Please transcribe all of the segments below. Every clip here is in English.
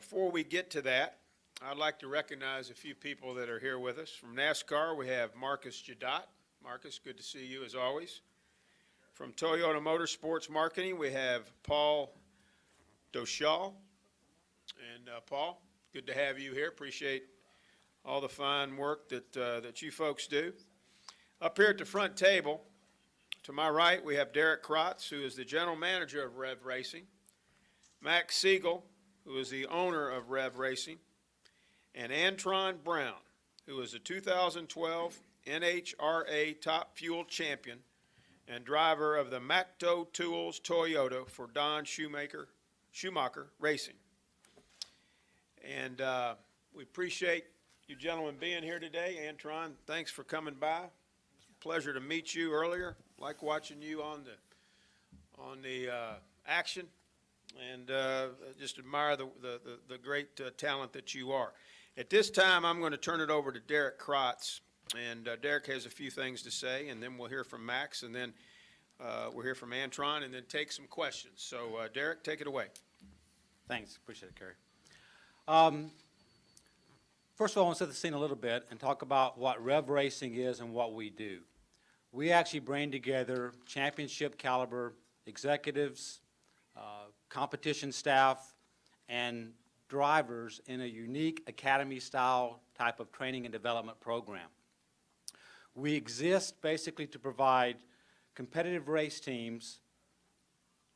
before we get to that, I'd like to recognize a few people that are here with us. From NASCAR, we have Marcus Jadot. Marcus, good to see you as always. From Toyota Motorsports Marketing, we have Paul Doshal. And Paul, good to have you here. Appreciate all the fine work that you folks do. Up here at the front table, to my right, we have Derek Krotz, who is the general manager of Rev Racing, Max Siegel, who is the owner of Rev Racing, and Antron Brown, who is the 2012 NHRA Top Fuel Champion and driver of the Macto Tools Toyota for Don Schumacher Racing. And we appreciate you gentlemen being here today. Antron, thanks for coming by. Pleasure to meet you earlier. Like watching you on the action, and just admire the great talent that you are. At this time, I'm going to turn it over to Derek Krotz, and Derek has a few things to say, and then we'll hear from Max, and then we'll hear from Antron, and then take some questions. So, Derek, take it away. Thanks. Appreciate it, Kerry. First of all, I want to set the scene a little bit and talk about what Rev Racing is and what we do. We actually bring together championship caliber executives, competition staff, and drivers in a unique academy-style type of training and development program. We exist basically to provide competitive race teams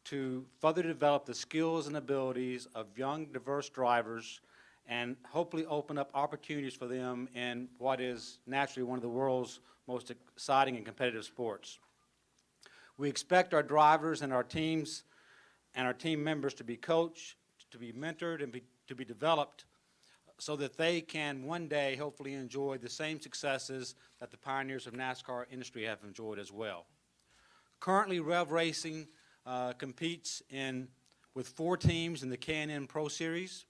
to further develop the skills and abilities of young, diverse drivers and hopefully open up opportunities for them in what is naturally one of the world's most exciting and competitive sports. We expect our drivers and our teams and our team members to be coached, to be mentored, and to be developed so that they can one day hopefully enjoy the same successes that the pioneers of NASCAR industry have enjoyed as well. Currently, Rev Racing competes with 4 teams in the K&N Pro Series.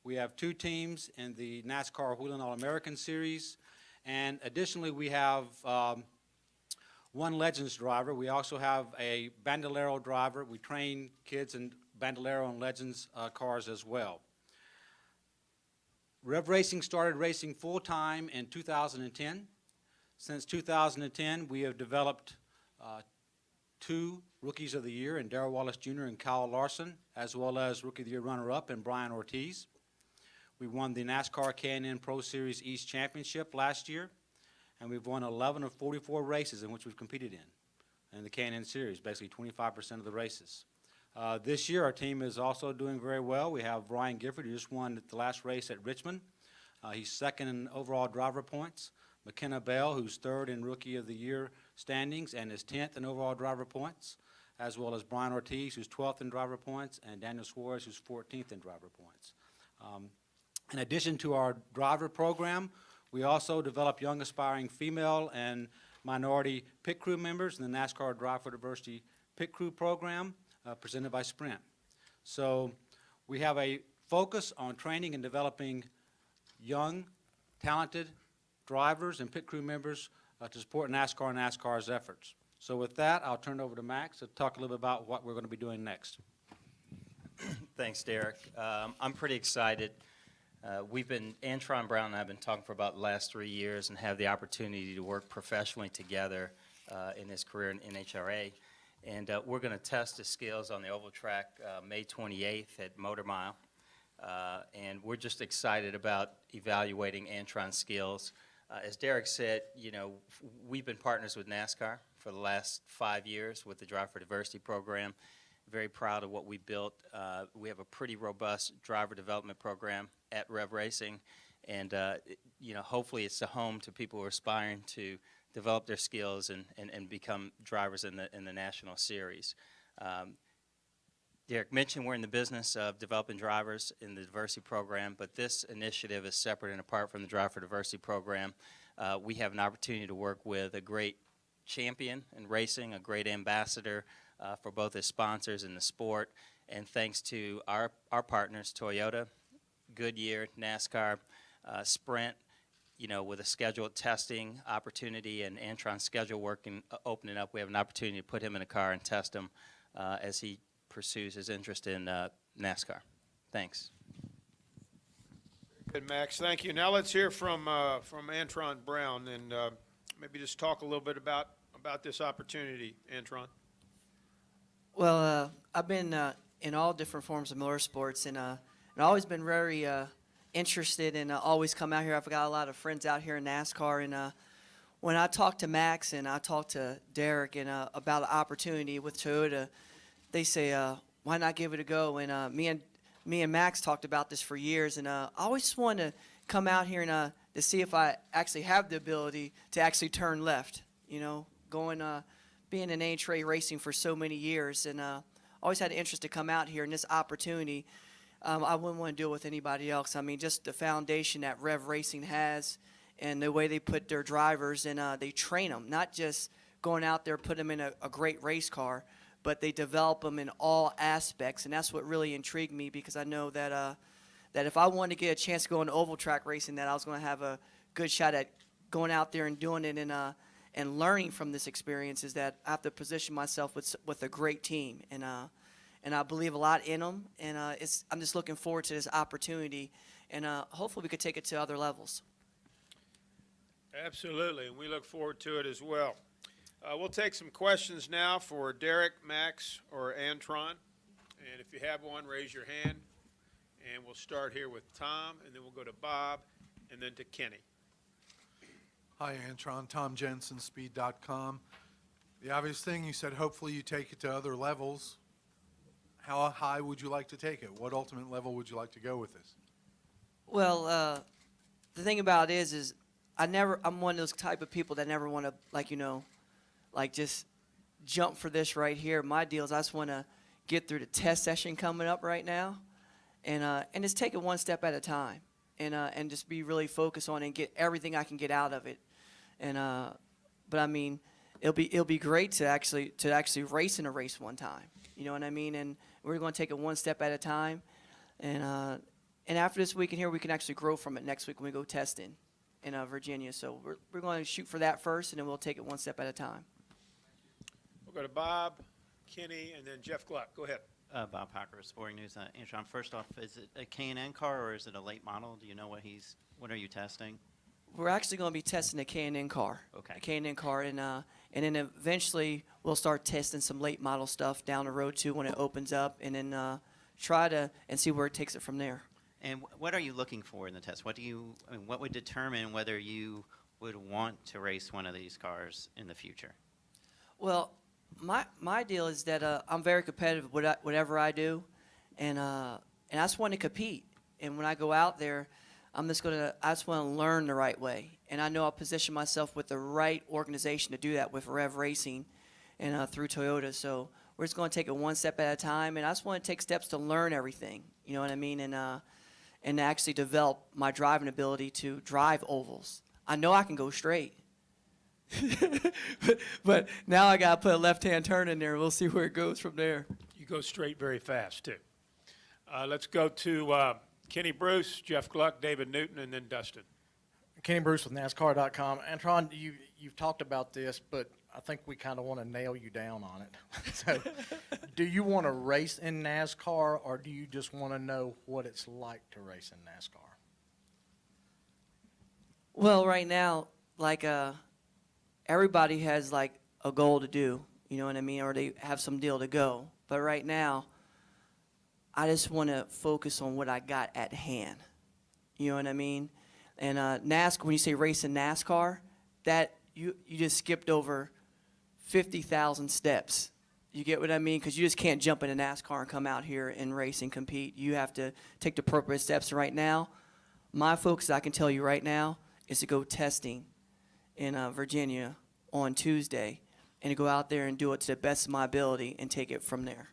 We have 2 teams in the NASCAR Whelen All-American Series, and additionally we have 1 Legends driver. We also have a Bandolero driver. We train kids in Bandolero and Legends cars as well. Rev Racing started racing full-time in 2010. Since 2010, we have developed 2 Rookies of the Year in Darrell Wallace Jr. and Kyle Larson, as well as Rookie of the Year runner-up in Brian Ortiz. We won the NASCAR K&N Pro Series East Championship last year, and we've won 11 of 44 races in which we've competed in the K&N Series, basically 25% of the races. This year, our team is also doing very well. We have Ryan Gifford, who just won the last race at Richmond. He's 2nd in overall driver points. McKenna Bell, who's 3rd in Rookie of the Year standings and is 10th in overall driver points, as well as Brian Ortiz, who's 12th in driver points, and Daniel Suarez, who's 14th in driver points. In addition to our driver program, we also develop young aspiring female and minority pit crew members in the NASCAR Drive for Diversity pit crew program presented by Sprint. So we have a focus on training and developing young, talented drivers and pit crew members to support NASCAR and NASCAR's efforts. So with that, I'll turn it over to Max to talk a little bit about what we're going to be doing next. Thanks, Derek. I'm pretty excited. Antron Brown and I have been talking for about the last 3 years and have the opportunity to work professionally together in his career in NHRA. And we're going to test his skills on the oval track May 28th at Motor Mile. And we're just excited about evaluating Antron's skills. As Derek said, you know, we've been partners with NASCAR for the last 5 years with the Drive for Diversity program. Very proud of what we built. We have a pretty robust driver development program at Rev Racing, and you know, hopefully it's a home to people who are aspiring to develop their skills and become drivers in the national series. Derek mentioned we're in the business of developing drivers in the diversity program, but this initiative is separate and apart from the Drive for Diversity program. We have an opportunity to work with a great champion in racing, a great ambassador for both his sponsors in the sport, and thanks to our partners, Toyota, Goodyear, NASCAR, Sprint, you know, with a scheduled testing opportunity and Antron's schedule opening up, we have an opportunity to put him in a car and test him as he pursues his interest in NASCAR. Thanks. Good, Max. Thank you. Now let's hear from Antron Brown, and maybe just talk a little bit about this opportunity, Antron. Well, I've been in all different forms of motorsports, and I've always been very interested and always come out here. I've got a lot of friends out here in NASCAR, and when I talk to Max and I talk to Derek and about an opportunity with Toyota, they say, why not give it a go? And me and Max talked about this for years, and I always want to come out here and to see if I actually have the ability to actually turn left. You know, being in NHRA racing for so many years, and always had an interest to come out here, and this opportunity, I wouldn't want to do it with anybody else. I mean, just the foundation that Rev Racing has, and the way they put their drivers and they train them, not just going out there, put them in a great race car, but they develop them in all aspects, and that's what really intrigued me, because I know that that if I wanted to get a chance to go into oval track racing, that I was going to have a good shot at going out there and doing it and learning from this experience, is that I have to position myself with a great team, and I believe a lot in them, and I'm just looking forward to this opportunity, and hopefully we could take it to other levels. Absolutely, and we look forward to it as well. We'll take some questions now for Derek, Max, or Antron. And if you have one, raise your hand. And we'll start here with Tom, and then we'll go to Bob, and then to Kenny. Hi, Antron. Tom Jensen, Speed.com. The obvious thing, you said hopefully you take it to other levels. How high would you like to take it? What ultimate level would you like to go with this? Well, the thing about it is I'm one of those type of people that never want to, just jump for this right here. My deal is I just want to get through the test session coming up right now, and just take it one step at a time, and just be really focused on it and get everything I can get out of it. But I mean, it'll be great to actually race in a race one time. You know what I mean? And we're going to take it one step at a time, and after this weekend here, we can actually grow from it next week when we go testing in Virginia. So we're going to shoot for that first, and then we'll take it one step at a time. We'll go to Bob, Kenny, and then Jeff Gluck. Go ahead. Bob Packer, Sporting News. Antron, first off, is it a K&N car or is it a late model? Do you know what are you testing? We're actually going to be testing a K&N car. Okay. A K&N car, and then eventually we'll start testing some late model stuff down the road too when it opens up, and then try to see where it takes it from there. And what are you looking for in the test? What would determine whether you would want to race one of these cars in the future? Well, my deal is that I'm very competitive with whatever I do, and I just want to compete. And when I go out there, I just want to learn the right way. And I know I'll position myself with the right organization to do that with Rev Racing and through Toyota. So we're just going to take it one step at a time, and I just want to take steps to learn everything. You know what I mean? And actually develop my driving ability to drive ovals. I know I can go straight. but now I got to put a left-hand turn in there. We'll see where it goes from there. You go straight very fast, too. Let's go to Kenny Bruce, Jeff Gluck, David Newton, and then Dustin. Kenny Bruce with NASCAR.com. Antron, you've talked about this, but I think we kind of want to nail you down on it. So, do you want to race in NASCAR, or do you just want to know what it's like to race in NASCAR? Well, right now, everybody has a goal to do, you know what I mean, or they have some deal to go. But right now, I just want to focus on what I got at hand. You know what I mean? And NASCAR, when you say race in NASCAR, that you just skipped over 50,000 steps. You get what I mean? Because you just can't jump into NASCAR and come out here and race and compete. You have to take the appropriate steps. Right now, my focus, I can tell you right now, is to go testing in Virginia on Tuesday, and to go out there and do it to the best of my ability and take it from there.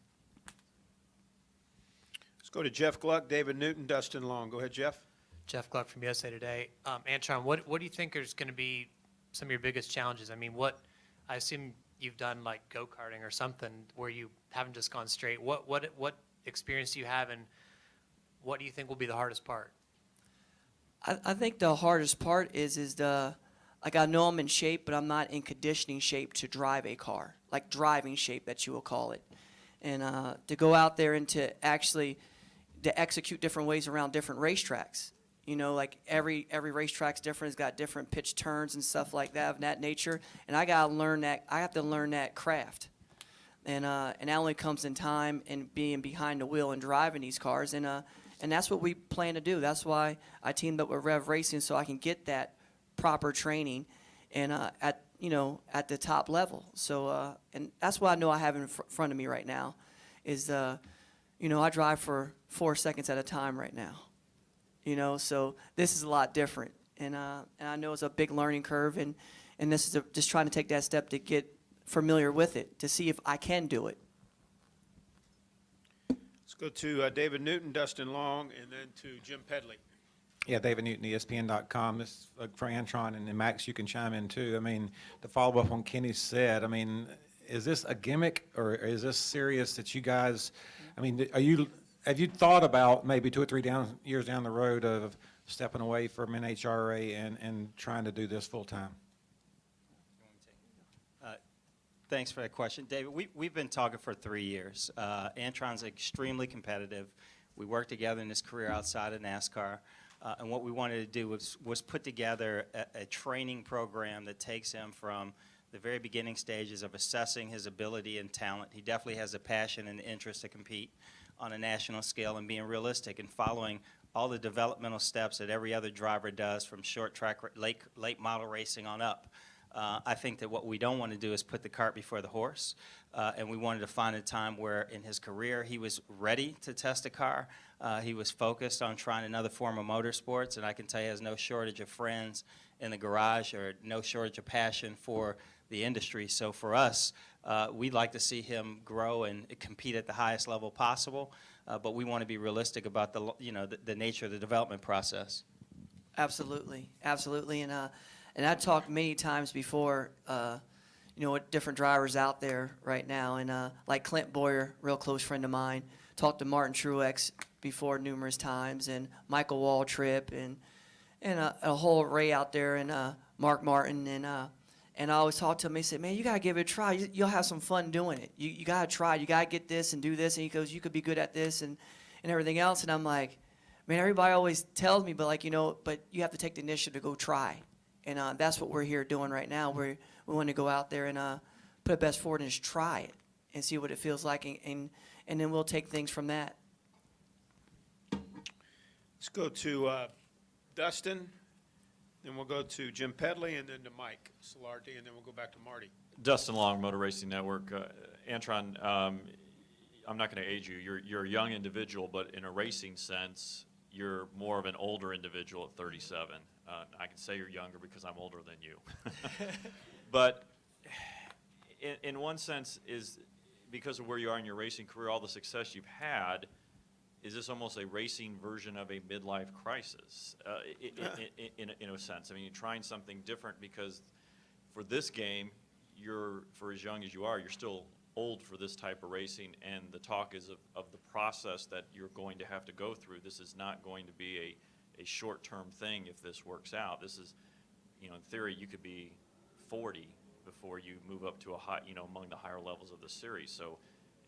Let's go to Jeff Gluck, David Newton, Dustin Long. Go ahead, Jeff. Jeff Gluck from USA Today. Antron, what do you think is going to be some of your biggest challenges? I mean, I assume you've done go-karting or something where you haven't just gone straight. What experience do you have, and what do you think will be the hardest part? I think the hardest part is I know I'm in shape, but I'm not in conditioning shape to drive a car, like driving shape that you will call it. And to go out there and to execute different ways around different racetracks. You know, like every racetrack's different. It's got different pitch turns and stuff like that of that nature. And I gotta learn that. I have to learn that craft. And that only comes in time and being behind the wheel and driving these cars. And that's what we plan to do. That's why I teamed up with Rev Racing, so I can get that proper training and at the top level. So and that's what I know I have in front of me right now is I drive for 4 seconds at a time right now. So this is a lot different, and I know it's a big learning curve, and this is just trying to take that step to get familiar with it, to see if I can do it. Let's go to David Newton, Dustin Long, and then to Jim Pedley. Yeah, David Newton, ESPN.com. This for Antron, and then Max, you can chime in too. I mean, to follow up on Kenny said, I mean, is this a gimmick or is this serious that you guys, I mean, have you thought about maybe 2 or 3 years down the road of stepping away from NHRA and trying to do this full time? Thanks for that question. David, we've been talking for 3 years. Antron's extremely competitive. We worked together in his career outside of NASCAR. And what we wanted to do was put together a training program that takes him from the very beginning stages of assessing his ability and talent. He definitely has a passion and interest to compete on a national scale, and being realistic and following all the developmental steps that every other driver does from short track, late model racing on up. I think that what we don't want to do is put the cart before the horse, and we wanted to find a time where in his career he was ready to test a car. He was focused on trying another form of motorsports, and I can tell you he has no shortage of friends in the garage or no shortage of passion for the industry. So for us, we'd like to see him grow and compete at the highest level possible, but we want to be realistic about the nature of the development process. Absolutely, absolutely. And I've talked many times before, with different drivers out there right now, and like Clint Boyer, real close friend of mine, talked to Martin Truex before numerous times, and Michael Waltrip, and a whole array out there, and Mark Martin, and I always talk to him. He said, "Man, you gotta give it a try. You'll have some fun doing it. You gotta try. You gotta get this and do this." And he goes, "You could be good at this and everything else." And I'm like, "Man, everybody always tells me, but but you have to take the initiative to go try." And that's what we're here doing right now. We want to go out there and put our best forward and just try it and see what it feels like, and then we'll take things from that. Let's go to Dustin, then we'll go to Jim Pedley, and then to Mike Solardi, and then we'll go back to Marty. Dustin Long, Motor Racing Network. Antron, I'm not going to age you. You're a young individual, but in a racing sense, you're more of an older individual at 37. I can say you're younger because I'm older than you. But in one sense, is because of where you are in your racing career, all the success you've had, is this almost a racing version of a midlife crisis in a sense? I mean, you're trying something different because for this game, for as young as you are, you're still old for this type of racing, and the talk is of the process that you're going to have to go through. This is not going to be a short-term thing if this works out. This is, in theory, you could be 40 before you move up to a high, among the higher levels of the series. So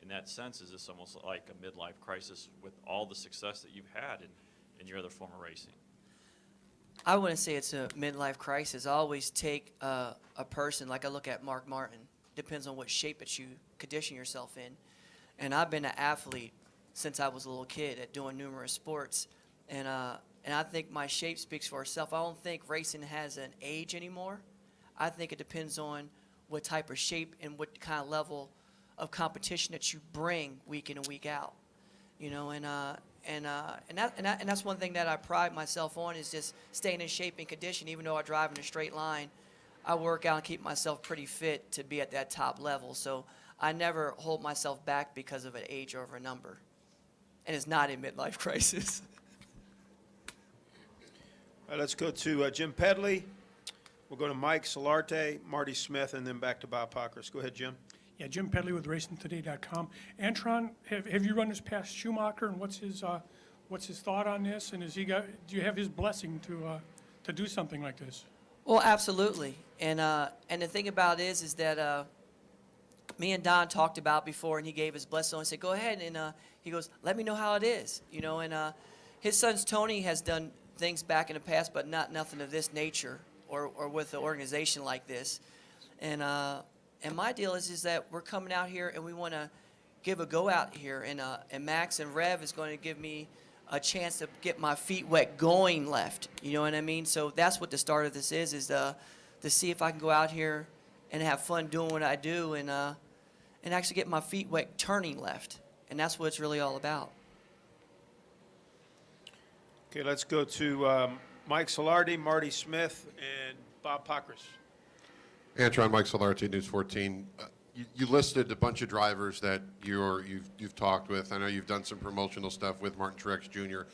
in that sense, is this almost like a midlife crisis with all the success that you've had in your other form of racing? I wouldn't say it's a midlife crisis. I always take a person, like I look at Mark Martin, depends on what shape that you condition yourself in. And I've been an athlete since I was a little kid at doing numerous sports. And I think my shape speaks for itself. I don't think racing has an age anymore. I think it depends on what type of shape and what kind of level of competition that you bring week in and week out. And that's one thing that I pride myself on, is just staying in shape and condition. Even though I drive in a straight line, I work out and keep myself pretty fit to be at that top level. So I never hold myself back because of an age or of a number. And it's not a midlife crisis. All right, let's go to Jim Pedley. We'll go to Mike Solarte, Marty Smith, and then back to Bob Pockris. Go ahead, Jim. Yeah, Jim Pedley with RacingToday.com. Antron, have you run this past Schumacher, and what's his thought on this? And do you have his blessing to do something like this? Well, absolutely. And the thing about it is that me and Don talked about before, and he gave his blessing. I said, "Go ahead," and he goes, "Let me know how it is," And his son Tony has done things back in the past, but nothing of this nature or with an organization like this. And my deal is that we're coming out here and we want to give a go out here, and Max and Rev is going to give me a chance to get my feet wet going left. You know what I mean? So that's what the start of this is to see if I can go out here and have fun doing what I do and actually get my feet wet turning left. And that's what it's really all about. Okay, let's go to Mike Solardi, Marty Smith, and Bob Pockris. Antron, Mike Solarti, News 14. You listed a bunch of drivers that you've talked with. I know you've done some promotional stuff with Martin Truex Jr.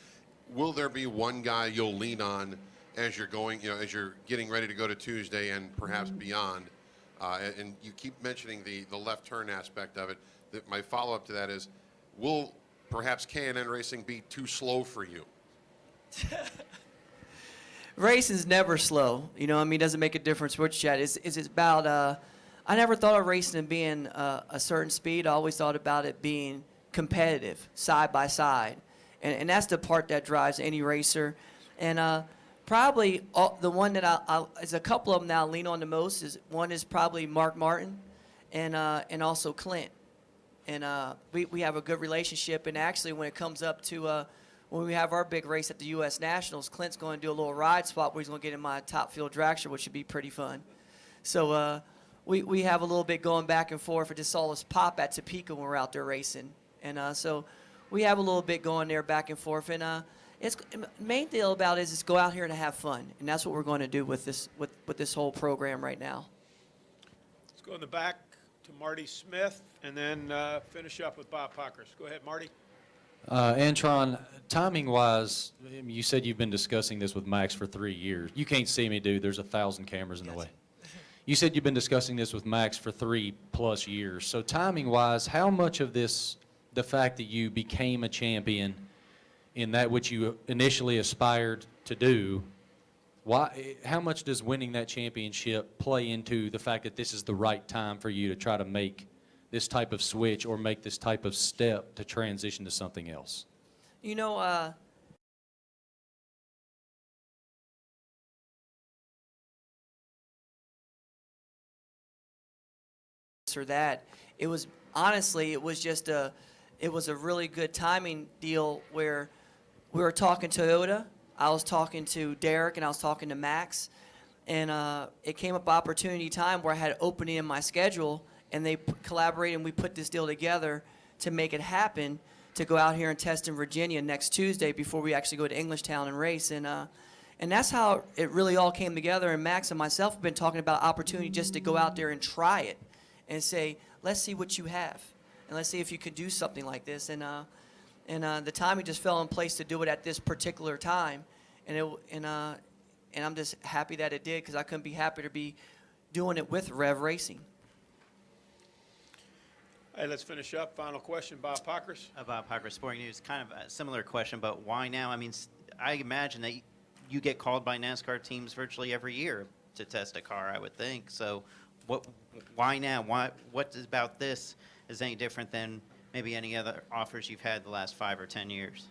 Will there be one guy you'll lean on as you're going, as you're getting ready to go to Tuesday and perhaps beyond? And you keep mentioning the left turn aspect of it. My follow-up to that is, will perhaps K&N Racing be too slow for you? Racing's never slow. You know, I mean, it doesn't make a difference which jet. It's about, I never thought of racing and being a certain speed. I always thought about it being competitive, side by side. And that's the part that drives any racer. And probably the one that there's a couple of them that I lean on the most. One is probably Mark Martin and also Clint. And we have a good relationship. And actually, when it comes up to when we have our big race at the U.S. Nationals, Clint's going to do a little ride spot where he's going to get in my top field dragster, which should be pretty fun. So we have a little bit going back and forth. I just saw us pop at Topeka when we're out there racing. And so we have a little bit going there back and forth. And it's the main deal about it is go out here and have fun. And that's what we're going to do with this whole program right now. Let's go in the back to Marty Smith, and then finish up with Bob Pockris. Go ahead, Marty. Antron, timing-wise, you said you've been discussing this with Max for 3 years. You can't see me, dude. There's 1,000 cameras in the way. You said you've been discussing this with Max for 3+ years. So timing-wise, how much of this, the fact that you became a champion in that which you initially aspired to do, how much does winning that championship play into the fact that this is the right time for you to try to make this type of switch or make this type of step to transition to something else? You know, or that, it was honestly, it was just a really good timing deal where we were talking to Toyota, I was talking to Derek, and I was talking to Max, and it came up opportunity time where I had an opening in my schedule, and they collaborated and we put this deal together to make it happen, to go out here and test in Virginia next Tuesday before we actually go to Englishtown and race. And that's how it really all came together. And Max and myself have been talking about opportunity just to go out there and try it and say, let's see what you have. And let's see if you could do something like this. And the timing just fell in place to do it at this particular time. And I'm just happy that it did, because I couldn't be happier to be doing it with Rev Racing. Hey, let's finish up. Final question, Bob Pockris. Bob Parker, Sporting News. Kind of a similar question, but why now? I mean, I imagine that you get called by NASCAR teams virtually every year to test a car, I would think. So why now? What about this is any different than maybe any other offers you've had the last 5 or 10 years?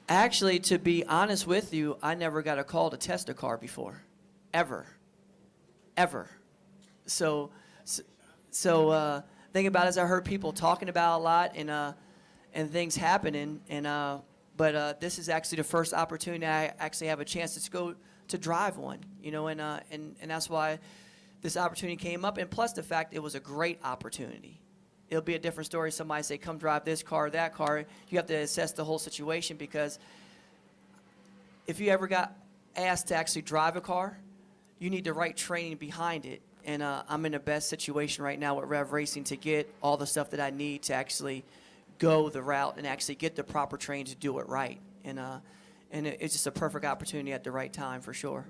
Actually, to be honest with you, I never got a call to test a car before. Ever. So thing about it is I heard people talking about a lot and things happening, but this is actually the first opportunity I actually have a chance to go to drive one, and that's why this opportunity came up, and plus the fact it was a great opportunity. It'll be a different story. Somebody say, come drive this car or that car. You have to assess the whole situation, because if you ever got asked to actually drive a car, you need the right training behind it. And I'm in the best situation right now with Rev Racing to get all the stuff that I need to actually go the route and actually get the proper training to do it right. And it's just a perfect opportunity at the right time for sure.